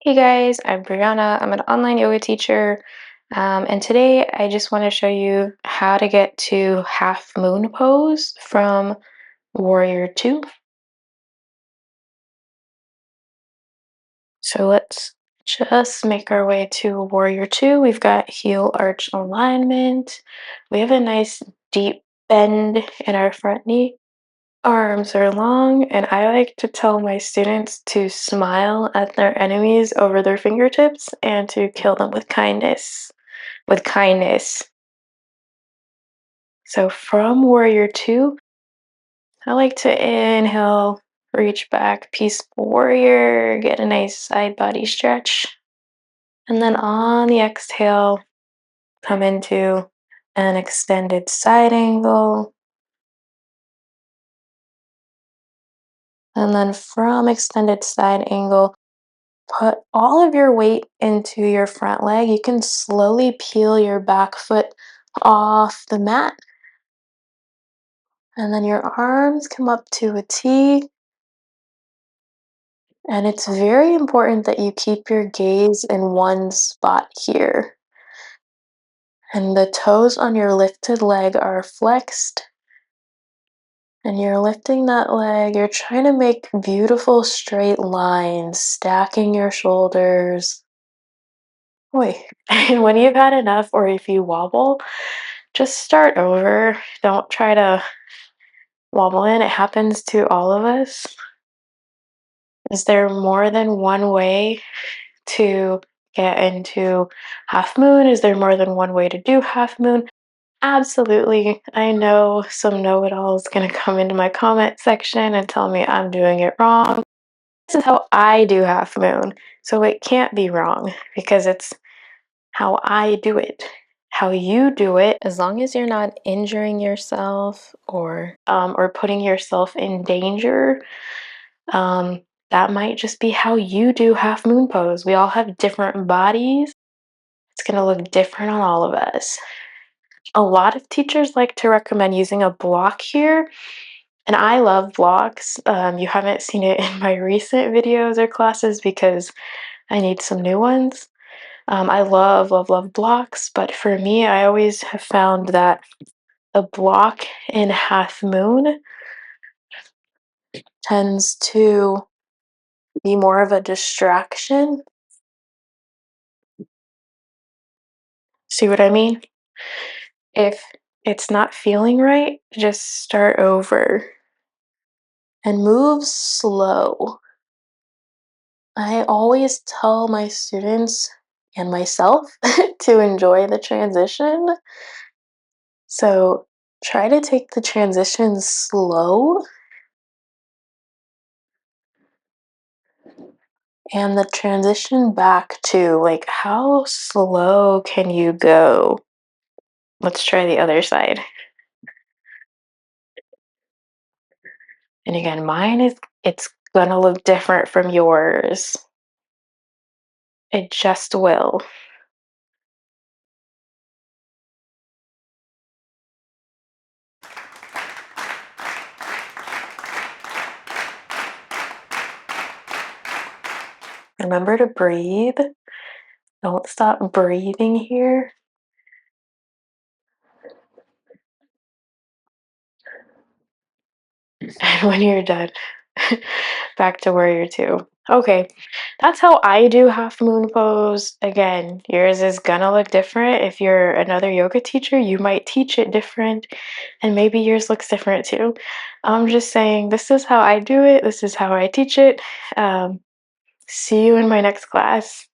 Hey guys, I'm Brianna. I'm an online yoga teacher. And today I just want to show you how to get to half moon pose from Warrior 2. So let's just make our way to Warrior 2. We've got heel arch alignment. We have a nice deep bend in our front knee. Arms are long, and I like to tell my students to smile at their enemies over their fingertips and to kill them with kindness. With kindness. So from Warrior 2, I like to inhale, reach back, peaceful warrior, get a nice side body stretch. And then on the exhale, come into an extended side angle. And then from extended side angle, put all of your weight into your front leg. You can slowly peel your back foot off the mat. And then your arms come up to a T. And it's very important that you keep your gaze in one spot here. And the toes on your lifted leg are flexed. And you're lifting that leg. You're trying to make beautiful straight lines, stacking your shoulders. Wait, and when you've had enough, or if you wobble, just start over. Don't try to wobble in. It happens to all of us. Is there more than one way to get into half moon? Is there more than one way to do half moon? Absolutely. I know some know-it-alls gonna come into my comment section and tell me I'm doing it wrong. This is how I do half moon, so it can't be wrong because it's how I do it. How you do it, as long as you're not injuring yourself or putting yourself in danger, um, that might just be how you do half moon pose. We all have different bodies. It's going to look different on all of us. A lot of teachers like to recommend using a block here, and I love blocks. You haven't seen it in my recent videos or classes because I need some new ones. I love, love, love blocks, but for me, I always have found that a block in half moon tends to be more of a distraction. See what I mean? If it's not feeling right, just start over and move slow. I always tell my students and myself to enjoy the transition. So try to take the transition slow, and the transition back to, like, how slow can you go? Let's try the other side. And again, it's gonna look different from yours. It just will. Remember to breathe. Don't stop breathing here. And when you're done, back to Warrior 2. Okay, that's how I do half moon pose. Again, yours is gonna look different. If you're another yoga teacher, you might teach it different, and maybe yours looks different too. I'm just saying, this is how I do it, this is how I teach it. See you in my next class.